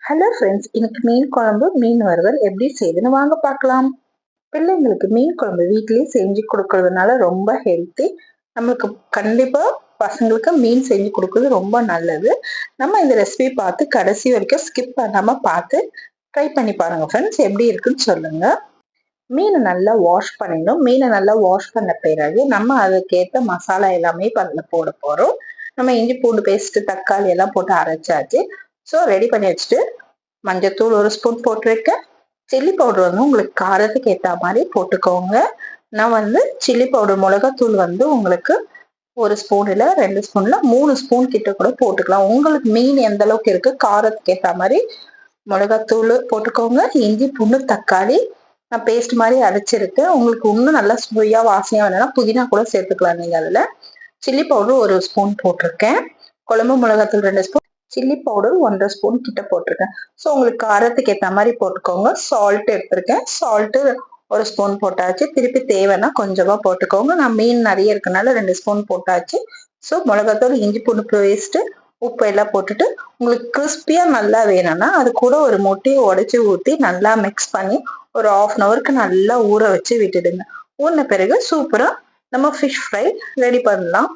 Hello friends, இன்னைக்கு மீன் குழம்பு மீன் வறுவல் எப்படி செய்யுதுன்னு வாங்க பார்க்கலாம். பிள்ளைங்களுக்கு மீன் குழம்பு வீட்லயே செஞ்சு கொடுக்கறதுனால ரொம்ப ஹெல்த்தி. நம்மளுக்கு கண்டிப்பா பசங்களுக்கு மீன் செஞ்சு கொடுக்கறது ரொம்ப நல்லது. நம்ம இந்த ரெசிபி பார்த்து கடைசி வரைக்கும் ஸ்கிப் பண்ணாம பார்த்து ட்ரை பண்ணி பாருங்க ஃப்ரெண்ட்ஸ். எப்படி இருக்குன்னு சொல்லுங்க. மீனை நல்லா வாஷ் பண்ணிடணும். மீனை நல்லா வாஷ் பண்ண பிறகு நம்ம அதுக்கேற்ற மசாலா எல்லாமே இப்போ அதில் போட போறோம். நம்ம இஞ்சி பூண்டு பேஸ்ட் தக்காளி எல்லாம் போட்டு அரைச்சாச்சு. ஸோ ரெடி பண்ணி வச்சுட்டு மஞ்சத்தூள் 1 ஸ்பூன் போட்டிருக்கேன். சில்லி பவுடர் வந்து உங்களுக்கு காரத்துக்கு ஏற்ற மாதிரி போட்டுக்கோங்க. நான் வந்து சில்லி பவுடர் மிளகாத்தூள் வந்து உங்களுக்கு 1 ஸ்பூன் இல்லை 2 ஸ்பூன்ல 3 ஸ்பூன் கிட்ட கூட போட்டுக்கலாம். உங்களுக்கு மீன் எந்த அளவுக்கு இருக்கு காரத்துக்கு ஏற்ற மாதிரி மிளகாத்தூள் போட்டுக்கோங்க. இஞ்சி பூண்டு தக்காளி நான் பேஸ்ட் மாதிரி அரைச்சிருக்கேன். உங்களுக்கு இன்னும் நல்லா சுவையா வாசனையா வேணும்னா புதினா கூட சேர்த்துக்கலாம். நீங்க அதுல சில்லி பவுடர் 1 ஸ்பூன் போட்டிருக்கேன். குழம்பு மிளகாத்தூள் 2 ஸ்பூன், சில்லி பவுடர் 1.5 ஸ்பூன் கிட்ட போட்டிருக்கேன். ஸோ உங்களுக்கு காரத்துக்கு ஏற்ற மாதிரி போட்டுக்கோங்க. சால்ட் எடுத்திருக்கேன். சால்ட்டு 1 ஸ்பூன் போட்டாச்சு. திருப்பி தேவைன்னா கொஞ்சமா போட்டுக்கோங்க. நான் மீன் நிறைய இருக்கனால 2 ஸ்பூன் போட்டாச்சு. ஸோ மிளகாத்தூள் இஞ்சி பூண்டு பேஸ்ட் உப்பு எல்லாம் போட்டுட்டு உங்களுக்கு கிறிஸ்பியா நல்லா வேணும்னா அது கூட ஒரு முட்டையை உடைச்சி ஊற்றி நல்லா மிக்ஸ் பண்ணி ஒரு 1/2 ஹவருக்கு நல்லா ஊற வச்சு விட்டுடுங்க. ஊறின பிறகு சூப்பரா நம்ம ஃபிஷ் ஃப்ரை ரெடி பண்ணலாம்.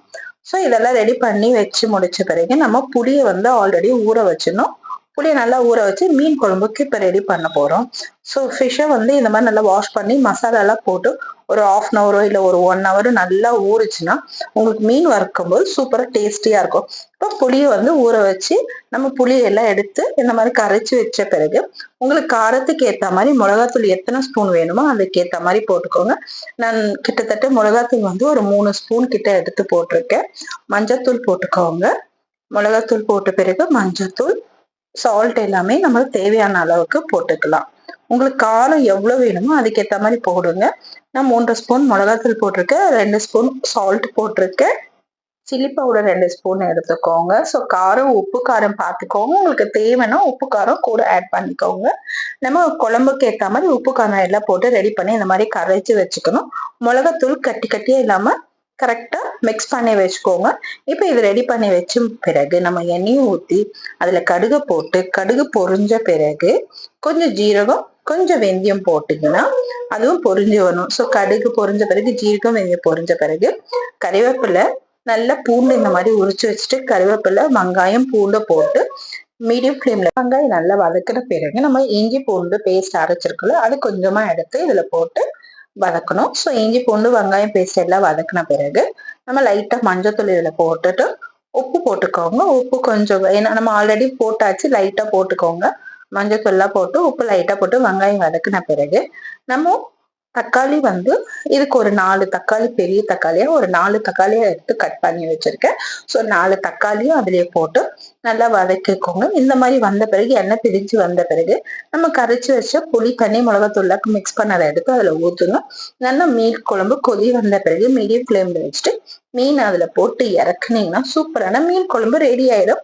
ஸோ இதெல்லாம் ரெடி பண்ணி வச்சு முடிச்ச பிறகு நம்ம புளியை வந்து ஆல்ரெடி ஊற வச்சிடணும். புளியை நல்லா ஊற வச்சு மீன் குழம்புக்கு இப்போ ரெடி பண்ண போகிறோம். ஸோ ஃபிஷ்ஷை வந்து இந்த மாதிரி நல்லா வாஷ் பண்ணி மசாலாலாம் போட்டு ஒரு 1/2 ஹவரோ இல்லை ஒரு 1 ஹவர் நல்லா ஊறுச்சுன்னா உங்களுக்கு மீன் வறுக்கும்போது சூப்பராக டேஸ்டியாக இருக்கும். இப்போ புளியை வந்து ஊற வச்சு நம்ம புளியெல்லாம் எடுத்து இந்த மாதிரி கரைச்சி வச்ச பிறகு உங்களுக்கு காரத்துக்கு ஏற்ற மாதிரி மிளகாத்தூள் எத்தனை ஸ்பூன் வேணுமோ அதுக்கு ஏற்ற மாதிரி போட்டுக்கோங்க. நான் கிட்டத்தட்ட மிளகாத்தூள் வந்து ஒரு 3 ஸ்பூன் கிட்ட எடுத்து போட்டிருக்கேன். மஞ்சத்தூள் போட்டுக்கோங்க. மிளகாத்தூள் போட்ட பிறகு மஞ்சத்தூள் சால்ட் எல்லாமே நம்ம தேவையான அளவுக்கு போட்டுக்கலாம். உங்களுக்கு காரம் எவ்வளவு வேணுமோ அதுக்கேற்ற மாதிரி போடுங்க. நான் 3 ஸ்பூன் மிளகாத்தூள் போட்டிருக்கேன். 2 ஸ்பூன் சால்ட் போட்டிருக்கேன். சில்லி பவுடர் 2 ஸ்பூன் எடுத்துக்கோங்க. ஸோ காரம் உப்பு காரம் பார்த்துக்கோங்க. உங்களுக்கு தேவைன்னா உப்பு காரம் கூட ஆட் பண்ணிக்கோங்க. நம்ம குழம்புக்கு ஏற்ற மாதிரி உப்பு காரம் எல்லாம் போட்டு ரெடி பண்ணி இந்த மாதிரி கரைச்சி வச்சுக்கணும். மிளகாத்தூள் கட்டி கட்டியே இல்லாம கரெக்டா மிக்ஸ் பண்ணி வச்சுக்கோங்க. இப்போ இது ரெடி பண்ணி வச்ச பிறகு நம்ம எண்ணெயை ஊற்றி அதுல கடுகு போட்டு கடுகு பொரிஞ்ச பிறகு கொஞ்சம் ஜீரகம் கொஞ்சம் வெந்தயம் போட்டீங்கன்னா அதுவும் பொரிஞ்சு வரும். ஸோ கடுகு பொரிஞ்ச பிறகு ஜீரகம் வெந்தயம் பொரிஞ்ச பிறகு கறிவேப்பிலை நல்லா பூண்டு இந்த மாதிரி உரிச்சு வச்சுட்டு கறிவேப்பிலை வெங்காயம் பூண்டை போட்டு மீடியம் ஃப்ளேம்ல வெங்காயம் நல்லா வதக்கின பிறகு நம்ம இஞ்சி பூண்டு பேஸ்ட் அரைச்சிருக்கோம்ல அது கொஞ்சமா எடுத்து இதுல போட்டு வதக்கணும். ஸோ இஞ்சி பூண்டு வெங்காயம் பேஸ்ட் எல்லாம் வதக்கின பிறகு நம்ம லைட்டா மஞ்சத்தூள் இதுல போட்டுட்டு உப்பு போட்டுக்கோங்க. உப்பு கொஞ்சம் ஏன்னா நம்ம ஆல்ரெடி போட்டாச்சு, லைட்டா போட்டுக்கோங்க. மஞ்சத்தூள் எல்லாம் போட்டு உப்பு லைட்டா போட்டு வெங்காயம் வதக்கின பிறகு நம்ம தக்காளி வந்து இதுக்கு ஒரு 4 தக்காளி, பெரிய தக்காளியா ஒரு 4 தக்காளியா எடுத்து கட் பண்ணி வச்சிருக்கேன். ஸோ 4 தக்காளியும் அதுலயே போட்டு நல்லா வதக்கிக்கோங்க. இந்த மாதிரி வந்த பிறகு எண்ணெய் பிரிஞ்சு வந்த பிறகு நம்ம கரைச்சி வச்ச புளி தண்ணி மிளகாத்தூள்லாம் மிக்ஸ் பண்ணதை எடுத்து அதுல ஊற்றணும். நல்லா மீன் குழம்பு கொதி வந்த பிறகு மீடியம் ஃப்ளேம்ல வச்சுட்டு மீன் அதுல போட்டு இறக்குனீங்கன்னா சூப்பரான மீன் குழம்பு ரெடி ஆயிடும்.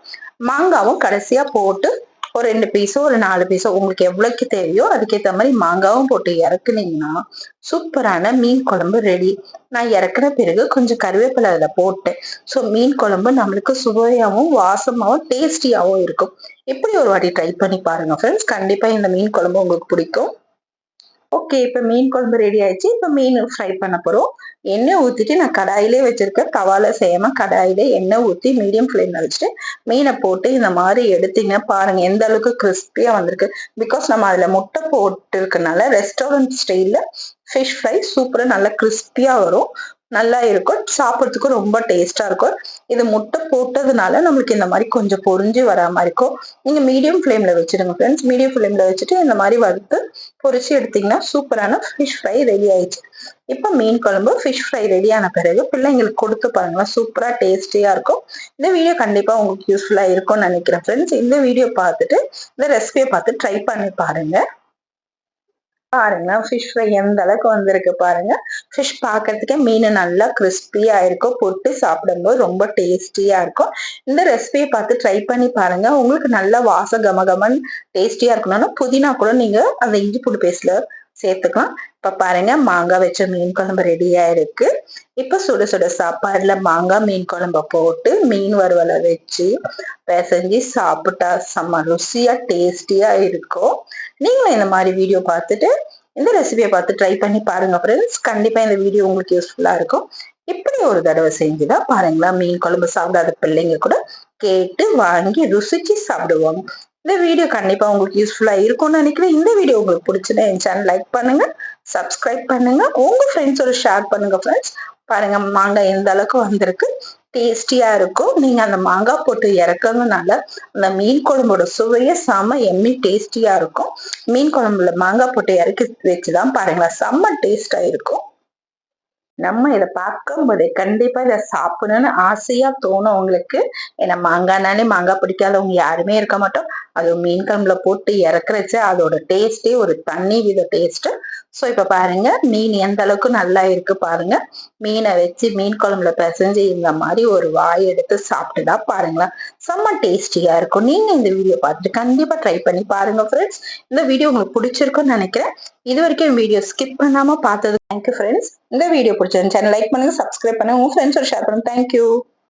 மாங்காவும் கடைசியா போட்டு ஒரு 2 பீஸோ ஒரு 4 பீஸோ உங்களுக்கு எவ்வளவுக்கு தேவையோ அதுக்கேற்ற மாதிரி மாங்காவும் போட்டு இறக்குனீங்கன்னா சூப்பரான மீன் குழம்பு ரெடி. நான் இறக்குன பிறகு கொஞ்சம் கருவேப்பிலை அதுல போட்டேன். ஸோ மீன் குழம்பு நம்மளுக்கு சுவையாவும் வாசமாவும் டேஸ்டியாவும் இருக்கும். இப்படி ஒரு வாட்டி ட்ரை பண்ணி பாருங்க ஃப்ரெண்ட்ஸ். கண்டிப்பா இந்த மீன் குழம்பு உங்களுக்கு பிடிக்கும். ஓகே, இப்ப மீன் குழம்பு ரெடி ஆயிடுச்சு. இப்ப மீன் ஃப்ரை பண்ண போறோம். எண்ணெய் ஊத்திட்டு நான் கடாயிலே வச்சிருக்கேன். தவால செய்யாம கடாயிலே எண்ணெய் ஊத்தி மீடியம் ஃப்ளேம்ல வச்சுட்டு மீனை போட்டு இந்த மாதிரி எடுத்தீங்க பாருங்க எந்த அளவுக்கு கிறிஸ்பியா வந்திருக்கு. பிகாஸ் நம்ம அதுல முட்டை போட்டு இருக்கனால ரெஸ்டாரண்ட் ஸ்டைல்ல ஃபிஷ் ஃப்ரை சூப்பரா நல்லா கிறிஸ்பியா வரும். நல்லா இருக்கும். சாப்பிட்றதுக்கும் ரொம்ப டேஸ்டா இருக்கும். இது முட்டை போட்டதுனால நம்மளுக்கு இந்த மாதிரி கொஞ்சம் பொரிஞ்சு வராம இருக்கும். நீங்க மீடியம் ஃப்ளேம்ல வச்சிடுங்க ஃப்ரெண்ட்ஸ். மீடியம் ஃப்ளேம்ல வச்சுட்டு இந்த மாதிரி வறுத்து பொரிச்சு எடுத்தீங்கன்னா சூப்பரான ஃபிஷ் ஃப்ரை ரெடி ஆயிடுச்சு. இப்ப மீன் குழம்பு ஃபிஷ் ஃப்ரை ரெடி ஆன பிறகு பிள்ளைங்களுக்கு கொடுத்து பாருங்களா, சூப்பரா டேஸ்டியா இருக்கும். இந்த வீடியோ கண்டிப்பா உங்களுக்கு யூஸ்ஃபுல்லா இருக்கும்னு நினைக்கிறேன் ஃப்ரெண்ட்ஸ். இந்த வீடியோ பார்த்துட்டு இந்த ரெசிபியை பார்த்து ட்ரை பண்ணி பாருங்க. பாருங்க ஃபிஷ் ஃப்ரை எந்த அளவுக்கு வந்திருக்கு பாருங்க. ஃபிஷ் பார்க்கறதுக்கே மீன் நல்லா கிறிஸ்பியா இருக்கும். போட்டு சாப்பிடும்போது ரொம்ப டேஸ்டியா இருக்கும். இந்த ரெசிபியை பார்த்து ட்ரை பண்ணி பாருங்க. உங்களுக்கு நல்ல வாச கமகமன் டேஸ்டியா இருக்கணும்னா புதினா கூட நீங்க அந்த இஞ்சி பூண்டு பேஸ்ட்ல சேர்த்துக்கலாம். இப்ப பாருங்க மாங்காய் வச்ச மீன் குழம்பு ரெடியா இருக்கு. இப்ப சுட சுட சாப்பாடுல மாங்காய் மீன் குழம்ப போட்டு மீன் வறுவலை வச்சு பிசைஞ்சு சாப்பிட்டா செம்ம ருசியா டேஸ்டியா இருக்கும். நீங்களும் இந்த மாதிரி வீடியோ பார்த்துட்டு இந்த ரெசிபியை பார்த்து ட்ரை பண்ணி பாருங்க ஃப்ரெண்ட்ஸ். கண்டிப்பா இந்த வீடியோ உங்களுக்கு யூஸ்ஃபுல்லா இருக்கும். இப்படி ஒரு தடவை செஞ்சுதான் பாருங்களா, மீன் குழம்பு சாப்பிடாத பிள்ளைங்க கூட கேட்டு வாங்கி ருசிச்சு சாப்பிடுவாங்க. இந்த வீடியோ கண்டிப்பா உங்களுக்கு யூஸ்ஃபுல்லா இருக்கும்னு நினைக்கிறேன். இந்த வீடியோ உங்களுக்கு பிடிச்சதா என் சேனல் லைக் பண்ணுங்க, சப்ஸ்கிரைப் பண்ணுங்க, உங்க ஃப்ரெண்ட்ஸோட ஷேர் பண்ணுங்க ஃப்ரெண்ட்ஸ். பாருங்க மாங்காய் எந்த அளவுக்கு வந்திருக்கு, டேஸ்டியா இருக்கும். நீங்க அந்த மாங்காய் போட்டு இறக்கறதுனால அந்த மீன் குழம்போட சுவையே செம்ம எம்மி டேஸ்டியா இருக்கும். மீன் குழம்புல மாங்காய் போட்டு இறக்கி வச்சுதான் பாருங்களா செம்ம டேஸ்டா இருக்கும். நம்ம இதை பார்க்கும்போதே கண்டிப்பா இதை சாப்பிடணும்னு ஆசையா தோணும் உங்களுக்கு. ஏன்னா மாங்காய்னாலே மாங்காய் பிடிக்காதவங்க யாருமே இருக்க மாட்டோம். அது மீன் குழம்புல போட்டு இறக்குறச்ச அதோட டேஸ்டே ஒரு தனி வித டேஸ்ட். ஸோ இப்ப பாருங்க மீன் எந்த அளவுக்கு நல்லா இருக்கு பாருங்க. மீனை வச்சு மீன் குழம்புல பிசைஞ்சு இந்த மாதிரி ஒரு வாய் எடுத்து சாப்பிட்டுதான் பாருங்களேன் செம்ம டேஸ்டியா இருக்கும். நீங்க இந்த வீடியோ பார்த்துட்டு கண்டிப்பா ட்ரை பண்ணி பாருங்க ஃப்ரெண்ட்ஸ். இந்த வீடியோ உங்களுக்கு பிடிச்சிருக்கும்னு நினைக்கிறேன். இது வரைக்கும் வீடியோ ஸ்கிப் பண்ணாம பார்த்தது தேங்க்யூ ஃப்ரெண்ட்ஸ். இந்த வீடியோ பிடிச்சிருந்துச்சு லைக் பண்ணுங்க, சப்ஸ்கிரைப் பண்ணுங்க, உங்க ஃப்ரெண்ட்ஸோட ஷேர் பண்ணுங்க. தேங்க்யூ.